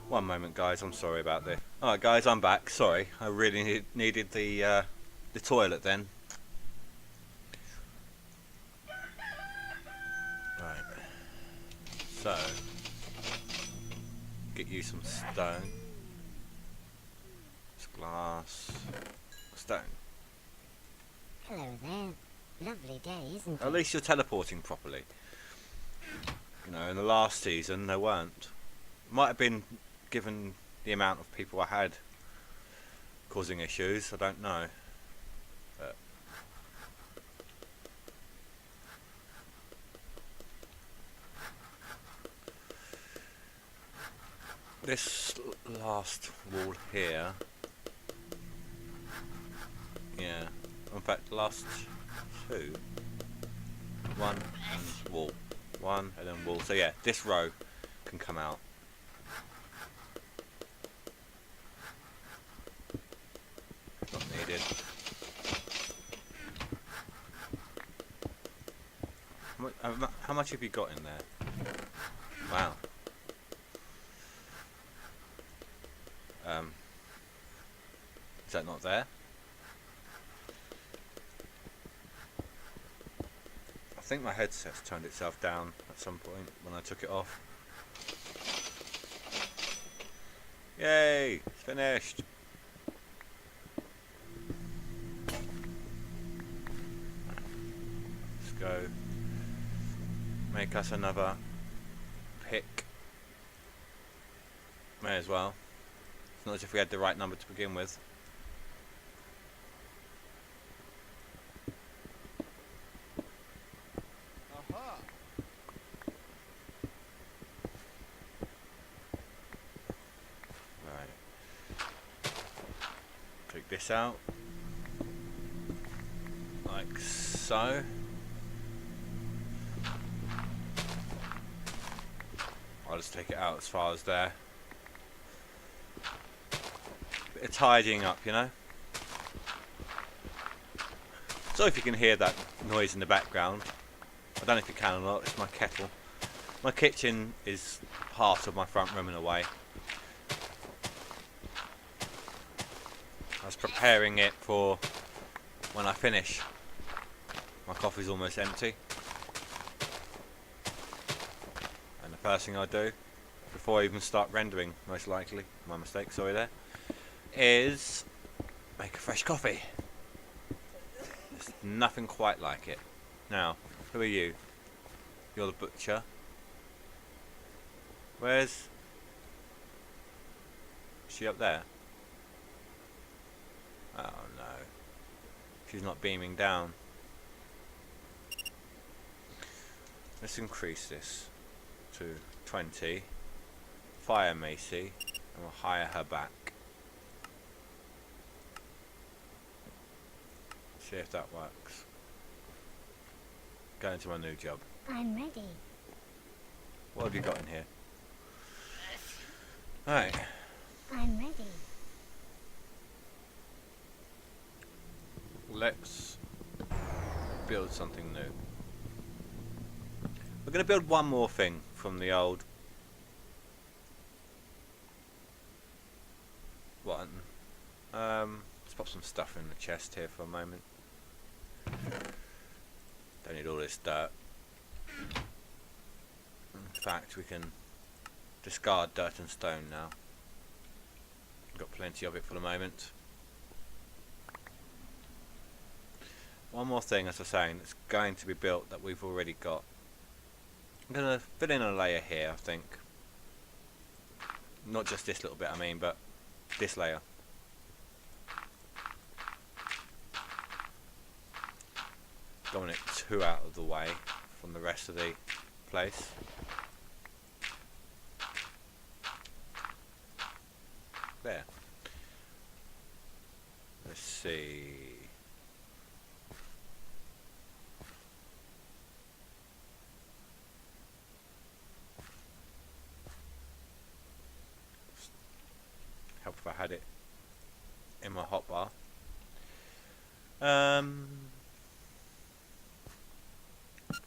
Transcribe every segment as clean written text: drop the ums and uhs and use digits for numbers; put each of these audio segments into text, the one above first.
One moment, guys. I'm sorry about this. Alright, guys, I'm back. Sorry, I really needed the toilet then. Right. So, get you some stone. It's glass. Stone. Hello there. Lovely day, isn't At it? least you're teleporting properly. You know, in the last season, they weren't. Might have been given the amount of people I had causing issues. I don't know. But this last wall here, yeah. In fact, last two. One and wall. One and then wall. So yeah, this row can come out. Not needed. How much have you got in there? Wow. Is that not there? I think my headset's turned itself down at some point when I took it off. Yay! It's finished! Let's go make us another pick. May as well. It's not as if we had the right number to begin with. Take this out, like so. I'll just take it out as far as there. Bit of tidying up, you know. So if you can hear that noise in the background, I don't know if you can or not, it's my kettle. My kitchen is part of my front room in a way. I was preparing it for when I finish. My coffee's almost empty. And the first thing I do, before I even start rendering, most likely, my mistake, sorry there, is make a fresh coffee. There's nothing quite like it. Now, who are you? You're the butcher. Where's... Is she up there? Oh no. She's not beaming down. Let's increase this to 20. Fire Macy. And we'll hire her back. See if that works. Go into my new job. I'm ready. What have you got in here? Alright. I'm ready. Let's build something new. We're going to build one more thing from the old one. Let's pop some stuff in the chest here for a moment. Don't need all this dirt. In fact, we can discard dirt and stone now. Got plenty of it for the moment. One more thing, as I was saying, that's going to be built that we've already got. I'm going to fill in a layer here, I think. Not just this little bit, I mean, but this layer. Don't want it too out of the way from the rest of the place. There. Let's see. Help if I had it in my hotbar. If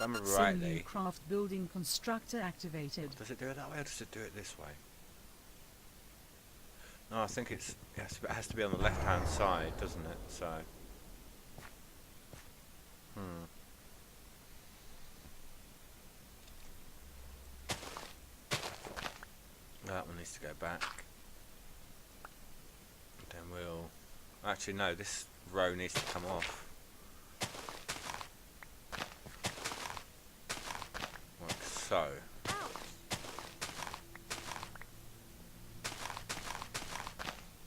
I remember rightly. Sim-U-Kraft building constructor activated. Does it do it that way or does it do it this way? Oh, I think it's yes, it has to be on the left-hand side, doesn't it? So, hmm. That one needs to go back. Then we'll. Actually, no. This row needs to come off. Like so.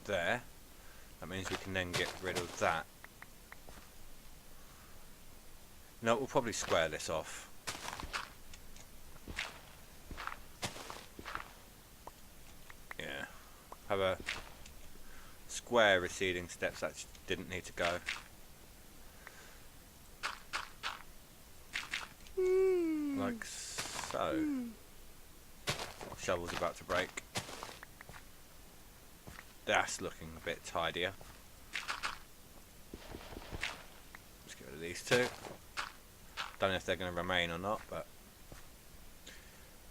There. That means we can then get rid of that. No, we'll probably square this off. Yeah. Have a square receding steps that didn't need to go. Like so. Shovel's about to break. That's looking a bit tidier. Let's get rid of these two. Don't know if they're going to remain or not, but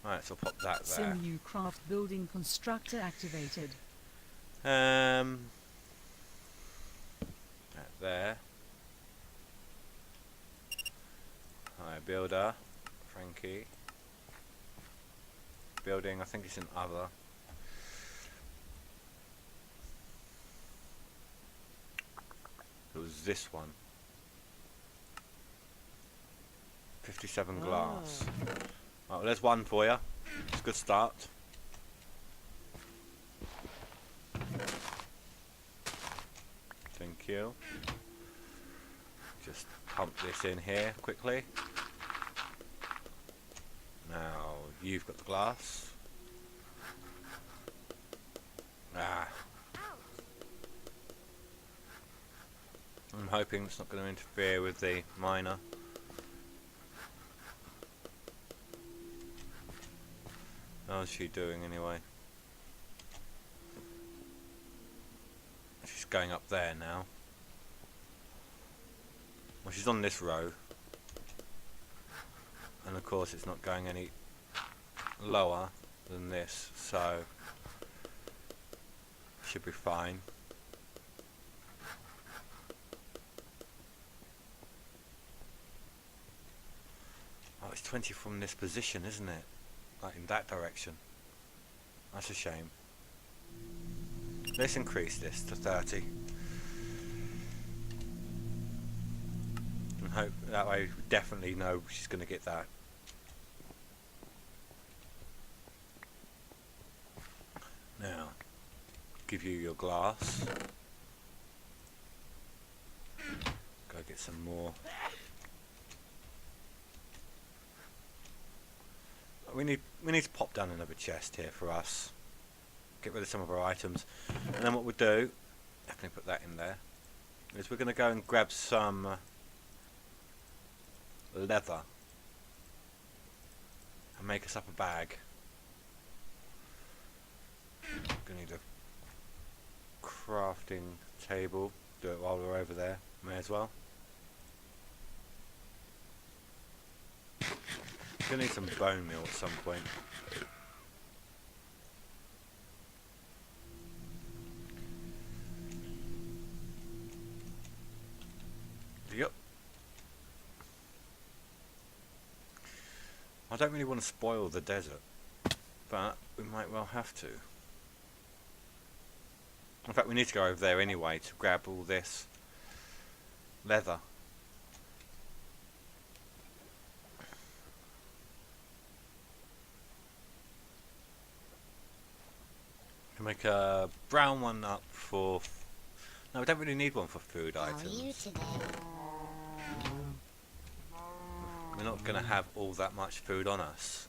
alright, so I'll pop that there. Sim-U-Kraft building constructor activated. That there. Hi, builder, Frankie. Building, I think it's in other. It was this one. 57 glass. Right, well, there's one for you. It's a good start. Thank you. Just pump this in here quickly. Now you've got the glass. Ah. I'm hoping it's not going to interfere with the miner. How's she doing anyway? She's going up there now. Well, she's on this row. And of course it's not going any lower than this, so should be fine. Oh, it's 20 from this position, isn't it? Like in that direction. That's a shame. Let's increase this to 30. And hope that way we definitely know she's going to get that. Now, give you your glass. Go get some more. We need to pop down another chest here for us. Get rid of some of our items, and then what we'll do, definitely put that in there, is we're going to go and grab some leather and make us up a bag. Gonna need a crafting table. Do it while we're over there. May as well. Gonna need some bone meal at some point. Yep. I don't really want to spoil the desert, but we might well have to. In fact, we need to go over there anyway to grab all this leather. Can make a brown one up for. No, we don't really need one for food How are items. you today? We're not going to have all that much food on us.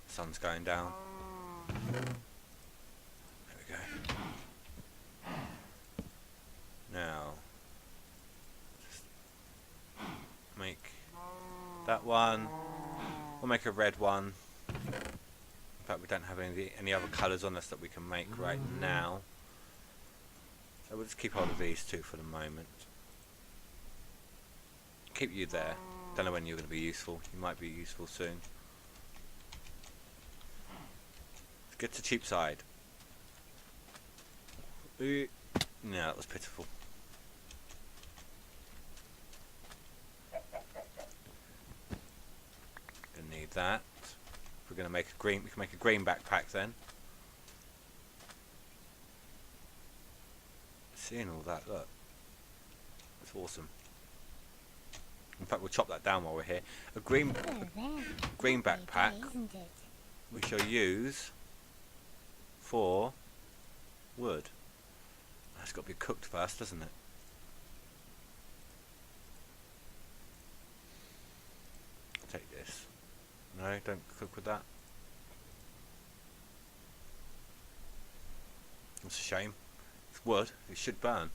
Sun's going down. There we go. Now, just make that one. We'll make a red one. In fact, we don't have any other colours on us that we can make right now. So we'll just keep hold of these two for the moment. Keep you there. Don't know when you're going to be useful. You might be useful soon. Let's get to Cheapside. No, that was pitiful. Gonna need that. If we're gonna make a green, we can make a green backpack then. Seeing all that, look, that's awesome. In fact, we'll chop that down while we're here. A green Hello there. green Lovely backpack day, isn't it? we shall use for wood. That's got to be cooked first, doesn't it? Take this. No, don't cook with that. That's a shame. It's wood. It should burn.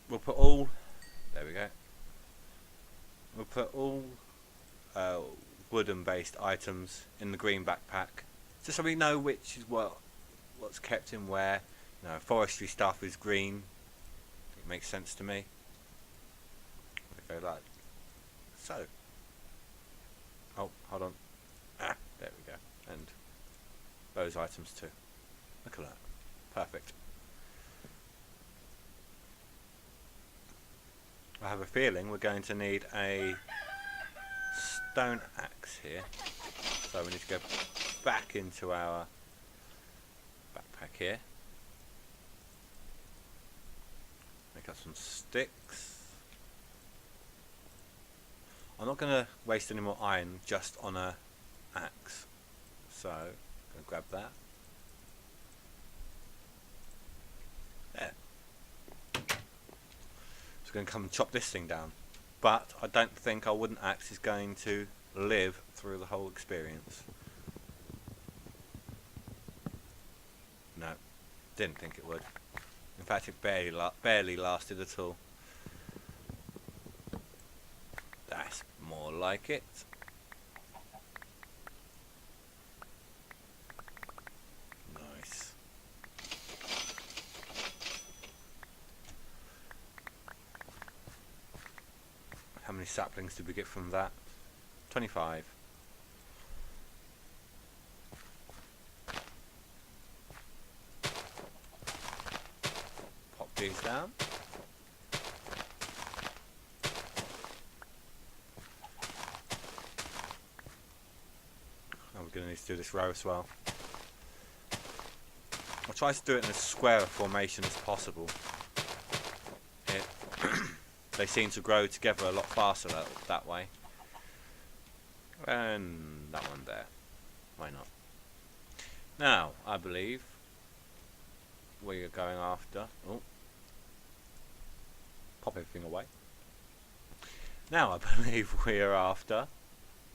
We'll put all. There we go. We'll put all wooden-based items in the green backpack, just so we know which is what's kept in where. You know, forestry stuff is green. It makes sense to me. We go like so. Oh, hold on. Ah, there we go. And those items too. Look at that. Perfect. I have a feeling we're going to need a stone axe here. So we need to go back into our backpack here. Make up some sticks. I'm not going to waste any more iron just on a axe. So, I'm going to grab that. There. So going to come and chop this thing down, but I don't think our wooden axe is going to live through the whole experience. No, didn't think it would. In fact, it barely lasted at all. That's more like it. Nice. How many saplings did we get from that? 25. Pop these down. And we're going to need to do this row as well. I'll try to do it in as square a formation as possible. They seem to grow together a lot faster that way. And that one there. Why not? Now, I believe we are going after... Oh. Pop everything away. Now, I believe we are after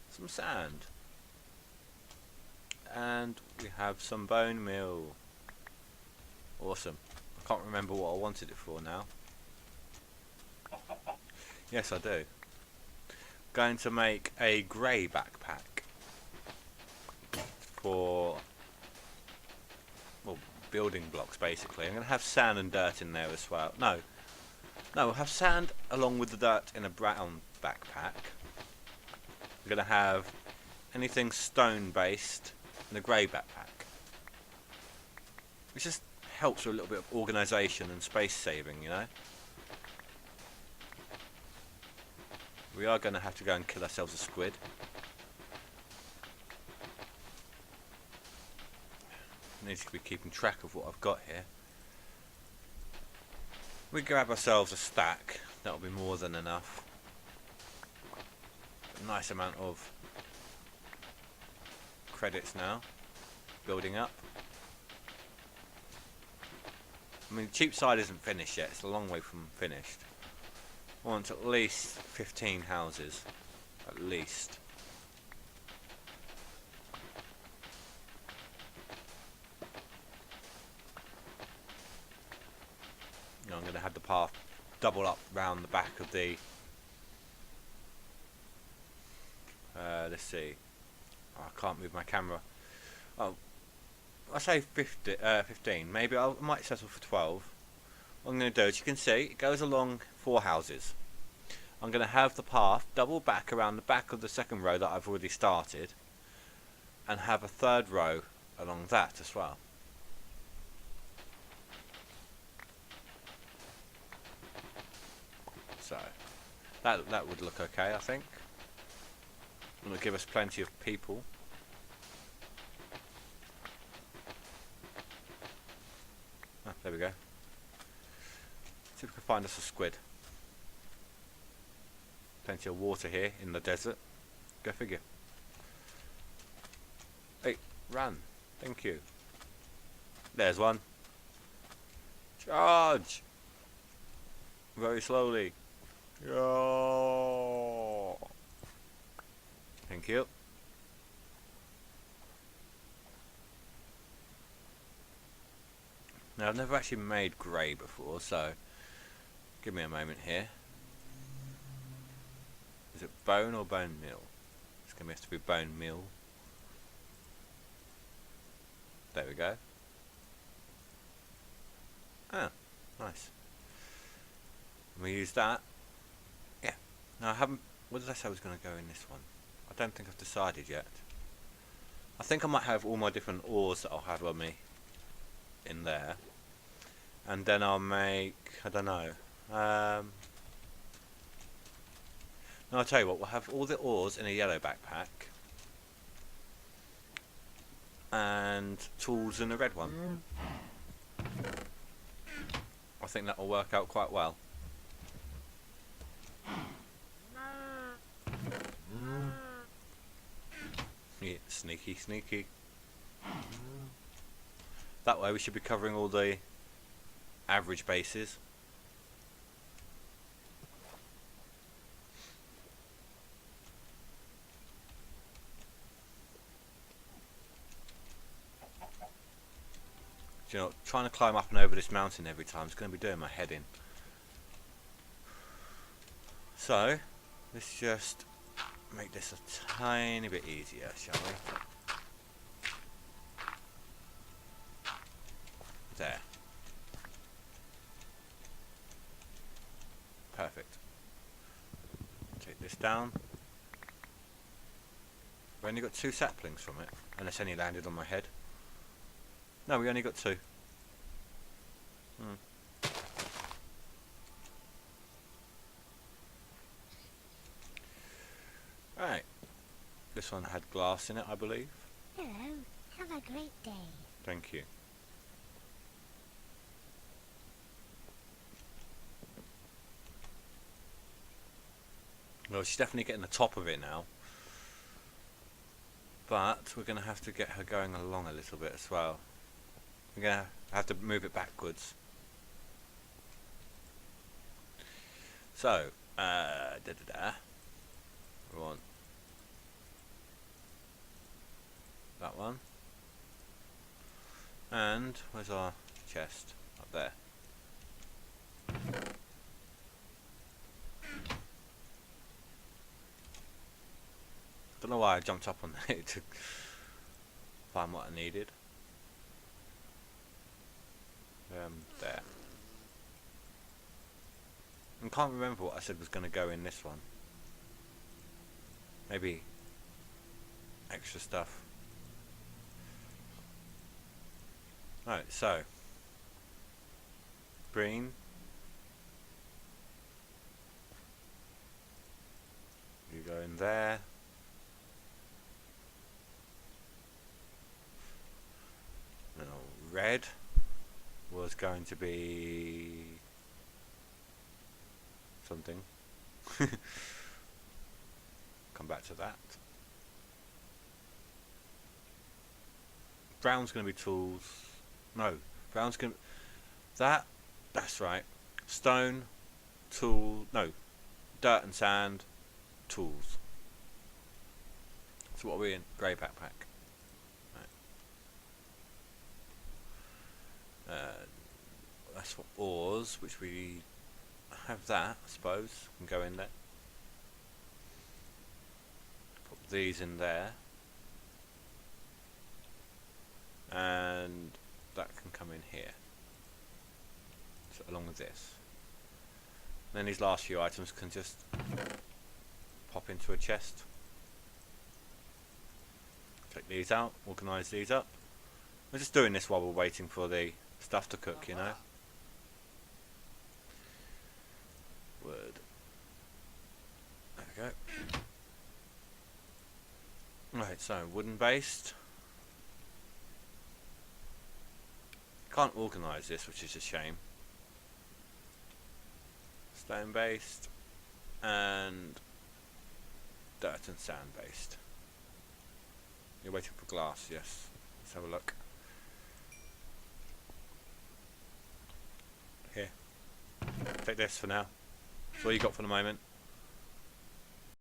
some sand. And we have some bone meal. Awesome. I can't remember what I wanted it for now. Yes, I do. Going to make a grey backpack for, well, building blocks basically. I'm going to have sand and dirt in there as well. No, we'll have sand along with the dirt in a brown backpack. We're going to have anything stone based in a grey backpack. It just helps with a little bit of organisation and space saving, you know. We are going to have to go and kill ourselves a squid. I need to be keeping track of what I've got here. We grab ourselves a stack. That'll be more than enough. A nice amount of credits now. Building up. I mean, the cheap side isn't finished yet. It's a long way from finished. I want at least 15 houses. At least. I'm going to have the path double up round the back of the... let's see. Oh, I can't move my camera. Oh, I say 15. Maybe I might settle for 12. What I'm going to do, as you can see, it goes along 4 houses. I'm going to have the path double back around the back of the second row that I've already started, and have a third row along that as well. So that would look okay, I think. It'll give us plenty of people. Ah, there we go. See if we can find us a squid. Plenty of water here in the desert. Go figure. Hey, run. Thank you. There's one. Charge! Very slowly. Oh. Thank you. Now, I've never actually made grey before, so give me a moment here. Is it bone or bone meal? It's going to have to be bone meal. There we go. Ah, nice. And we use that. Yeah. Now I haven't. What did I say I was going to go in this one? I don't think I've decided yet. I think I might have all my different ores that I'll have on me in there, and then I'll make. I don't know. No, I'll tell you what. We'll have all the ores in a yellow backpack, and tools in a red one. I think that will work out quite well. Yeah, sneaky, sneaky. That way we should be covering all the average bases. You know, trying to climb up and over this mountain every time is going to be doing my head in. So, let's just make this a tiny bit easier, shall we? There. Perfect. Take this down. We only got 2 saplings from it, unless any landed on my head. No, we only got 2. Right. This one had glass in it, I believe. Hello. Have a great day. Thank you. Well, she's definitely getting the top of it now. But we're going to have to get her going along a little bit as well. We're going to have to move it backwards. So, we want that one. And where's our chest? Up there. Don't know why I jumped up on it to find what I needed. There. I can't remember what I said was going to go in this one. Maybe extra stuff. Right, so green. You go in there. Now red was going to be something. Come back to that. Brown's going to be tools. No, brown's going to... That's right. Stone, tool... No, dirt and sand, tools. So what are we in? Grey backpack. Right. That's for ores, which we have that, I suppose. Can go in there. Put these in there. And that can come in here. So along with this. And then these last few items can just pop into a chest. Take these out, organise these up. We're just doing this while we're waiting for the stuff to cook, you know. Wood. There we go. Right, so wooden based. Can't organise this, which is a shame. Stone based and dirt and sand based. You're waiting for glass, yes. Let's have a look. Here. Take this for now. That's all you got for the moment.